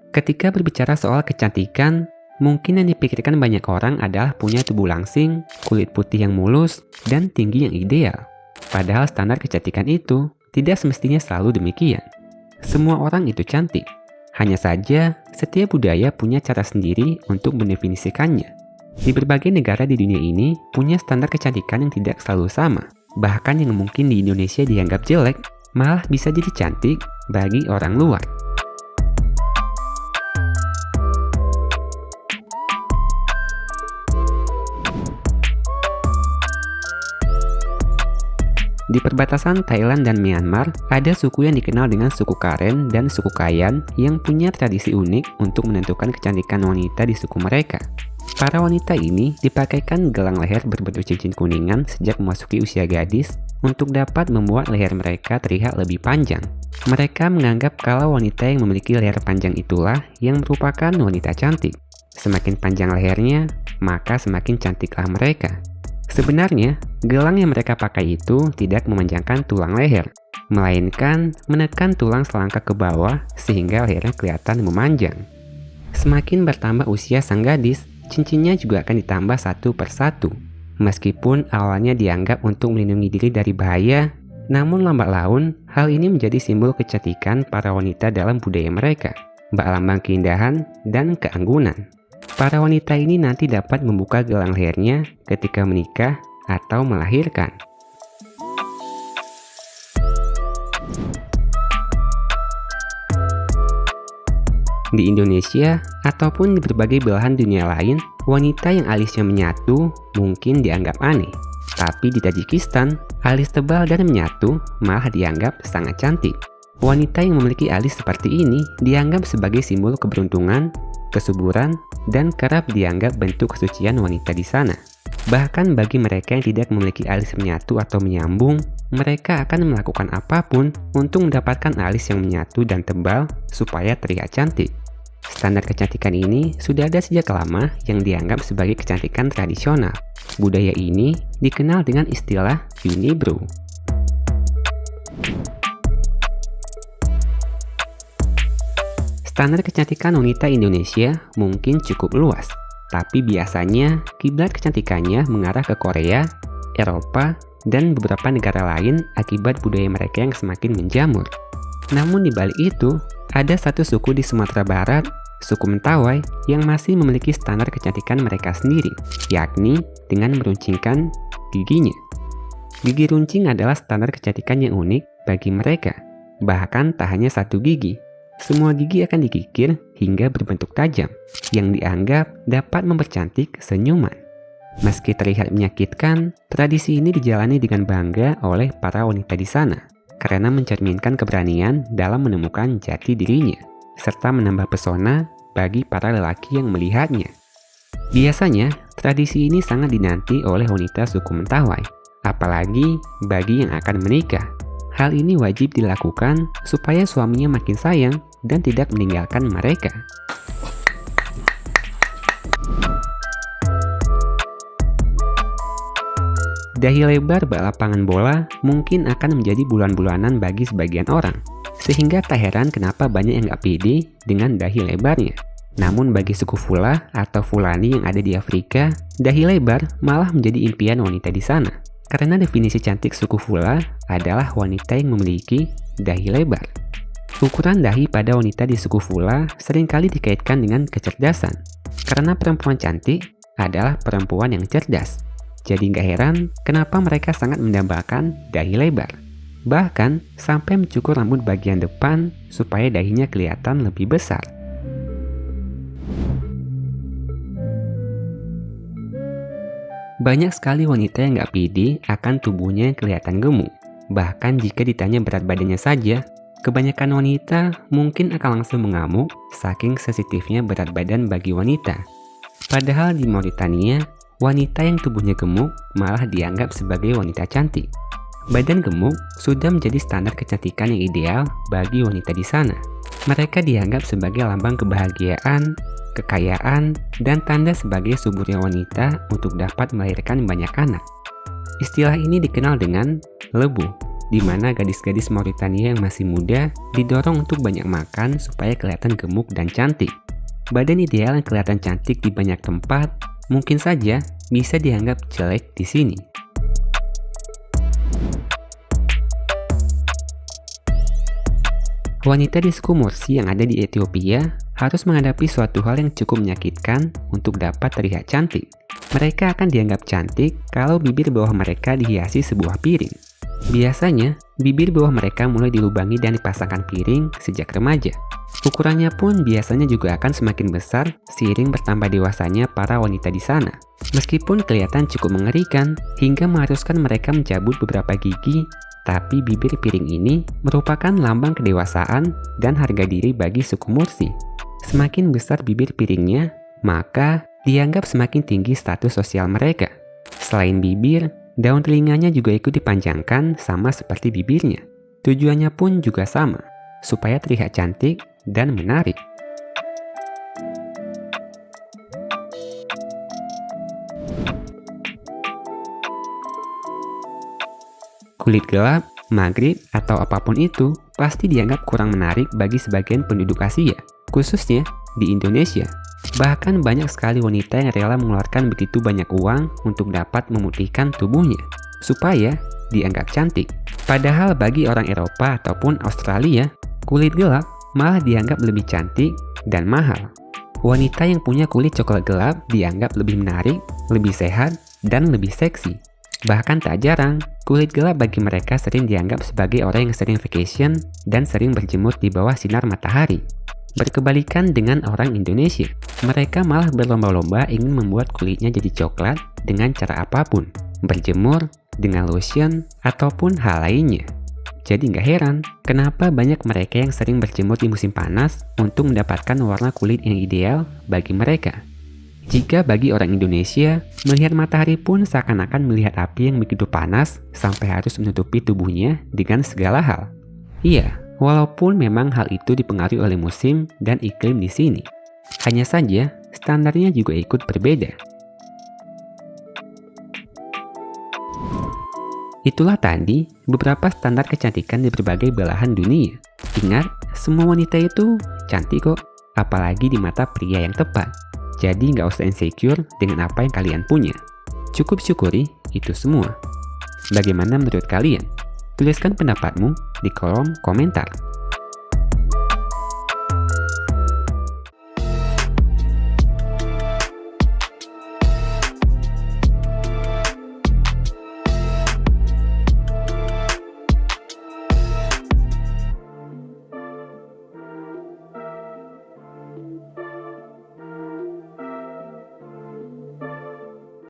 Ketika berbicara soal kecantikan, mungkin yang dipikirkan banyak orang adalah punya tubuh langsing, kulit putih yang mulus, dan tinggi yang ideal. Padahal standar kecantikan itu tidak semestinya selalu demikian. Semua orang itu cantik. Hanya saja, setiap budaya punya cara sendiri untuk mendefinisikannya. Di berbagai negara di dunia ini punya standar kecantikan yang tidak selalu sama. Bahkan yang mungkin di Indonesia dianggap jelek, malah bisa jadi cantik bagi orang luar. Di perbatasan Thailand dan Myanmar, ada suku yang dikenal dengan suku Karen dan suku Kayan yang punya tradisi unik untuk menentukan kecantikan wanita di suku mereka. Para wanita ini dipakaikan gelang leher berbentuk cincin kuningan sejak memasuki usia gadis untuk dapat membuat leher mereka terlihat lebih panjang. Mereka menganggap kalau wanita yang memiliki leher panjang itulah yang merupakan wanita cantik. Semakin panjang lehernya, maka semakin cantiklah mereka. Sebenarnya, gelang yang mereka pakai itu tidak memanjangkan tulang leher, melainkan menekan tulang selangkah ke bawah sehingga lehernya kelihatan memanjang. Semakin bertambah usia sang gadis, cincinnya juga akan ditambah satu persatu. Meskipun awalnya dianggap untuk melindungi diri dari bahaya, namun lambat laun, hal ini menjadi simbol kecantikan para wanita dalam budaya mereka, bak lambang keindahan dan keanggunan. Para wanita ini nanti dapat membuka gelang lehernya ketika menikah atau melahirkan. Di Indonesia ataupun di berbagai belahan dunia lain, wanita yang alisnya menyatu mungkin dianggap aneh. Tapi di Tajikistan, alis tebal dan menyatu malah dianggap sangat cantik. Wanita yang memiliki alis seperti ini dianggap sebagai simbol keberuntungan, kesuburan, dan kerap dianggap bentuk kesucian wanita di sana. Bahkan bagi mereka yang tidak memiliki alis menyatu atau menyambung, mereka akan melakukan apapun untuk mendapatkan alis yang menyatu dan tebal supaya terlihat cantik. Standar kecantikan ini sudah ada sejak lama yang dianggap sebagai kecantikan tradisional. Budaya ini dikenal dengan istilah unibrow. Standar kecantikan wanita Indonesia mungkin cukup luas, tapi biasanya kiblat kecantikannya mengarah ke Korea, Eropa, dan beberapa negara lain akibat budaya mereka yang semakin menjamur. Namun di balik itu, ada satu suku di Sumatera Barat, suku Mentawai, yang masih memiliki standar kecantikan mereka sendiri, yakni dengan meruncingkan giginya. Gigi runcing adalah standar kecantikan yang unik bagi mereka. Bahkan tak hanya satu gigi, semua gigi akan dikikir hingga berbentuk tajam, yang dianggap dapat mempercantik senyuman. Meski terlihat menyakitkan, tradisi ini dijalani dengan bangga oleh para wanita di sana, karena mencerminkan keberanian dalam menemukan jati dirinya, serta menambah pesona bagi para lelaki yang melihatnya. Biasanya, tradisi ini sangat dinanti oleh wanita suku Mentawai, apalagi bagi yang akan menikah. Hal ini wajib dilakukan supaya suaminya makin sayang dan tidak meninggalkan mereka. Dahi lebar bak lapangan bola mungkin akan menjadi bulan-bulanan bagi sebagian orang, sehingga tak heran kenapa banyak yang gak pede dengan dahi lebarnya. Namun bagi suku Fula atau Fulani yang ada di Afrika, dahi lebar malah menjadi impian wanita di sana. Karena definisi cantik suku Fula adalah wanita yang memiliki dahi lebar. Ukuran dahi pada wanita di suku Fula seringkali dikaitkan dengan kecerdasan. Karena perempuan cantik adalah perempuan yang cerdas. Jadi gak heran kenapa mereka sangat mendambakan dahi lebar. Bahkan sampai mencukur rambut bagian depan supaya dahinya kelihatan lebih besar. Banyak sekali wanita yang gak pede akan tubuhnya yang kelihatan gemuk. Bahkan jika ditanya berat badannya saja, kebanyakan wanita mungkin akan langsung mengamuk saking sensitifnya berat badan bagi wanita. Padahal di Mauritania, wanita yang tubuhnya gemuk malah dianggap sebagai wanita cantik. Badan gemuk sudah menjadi standar kecantikan yang ideal bagi wanita di sana. Mereka dianggap sebagai lambang kebahagiaan, kekayaan, dan tanda sebagai suburnya wanita untuk dapat melahirkan banyak anak. Istilah ini dikenal dengan lebu. di mana gadis-gadis Mauritania yang masih muda didorong untuk banyak makan supaya kelihatan gemuk dan cantik. Badan ideal yang kelihatan cantik di banyak tempat mungkin saja bisa dianggap jelek di sini. Wanita di suku Mursi yang ada di Ethiopia harus menghadapi suatu hal yang cukup menyakitkan untuk dapat terlihat cantik. Mereka akan dianggap cantik kalau bibir bawah mereka dihiasi sebuah piring. Biasanya, bibir bawah mereka mulai dilubangi dan dipasangkan piring sejak remaja. Ukurannya pun biasanya juga akan semakin besar seiring bertambah dewasanya para wanita di sana. Meskipun kelihatan cukup mengerikan hingga mengharuskan mereka mencabut beberapa gigi, tapi bibir piring ini merupakan lambang kedewasaan dan harga diri bagi suku Mursi. Semakin besar bibir piringnya, maka dianggap semakin tinggi status sosial mereka. Selain bibir, daun telinganya juga ikut dipanjangkan sama seperti bibirnya. Tujuannya pun juga sama, supaya terlihat cantik dan menarik. Kulit gelap, Maghrib, atau apapun itu pasti dianggap kurang menarik bagi sebagian penduduk Asia, khususnya di Indonesia. Bahkan banyak sekali wanita yang rela mengeluarkan begitu banyak uang untuk dapat memutihkan tubuhnya, supaya dianggap cantik. Padahal bagi orang Eropa ataupun Australia, kulit gelap malah dianggap lebih cantik dan mahal. Wanita yang punya kulit coklat gelap dianggap lebih menarik, lebih sehat, dan lebih seksi. Bahkan tak jarang, kulit gelap bagi mereka sering dianggap sebagai orang yang sering vacation dan sering berjemur di bawah sinar matahari. Berkebalikan dengan orang Indonesia, mereka malah berlomba-lomba ingin membuat kulitnya jadi coklat dengan cara apapun, berjemur, dengan lotion, ataupun hal lainnya. Jadi nggak heran, kenapa banyak mereka yang sering berjemur di musim panas untuk mendapatkan warna kulit yang ideal bagi mereka. Jika bagi orang Indonesia, melihat matahari pun seakan-akan melihat api yang begitu panas sampai harus menutupi tubuhnya dengan segala hal. Iya, walaupun memang hal itu dipengaruhi oleh musim dan iklim di sini. Hanya saja, standarnya juga ikut berbeda. Itulah tadi beberapa standar kecantikan di berbagai belahan dunia. Ingat, semua wanita itu cantik kok, apalagi di mata pria yang tepat. Jadi nggak usah insecure dengan apa yang kalian punya. Cukup syukuri itu semua. Bagaimana menurut kalian? Tuliskan pendapatmu di kolom komentar.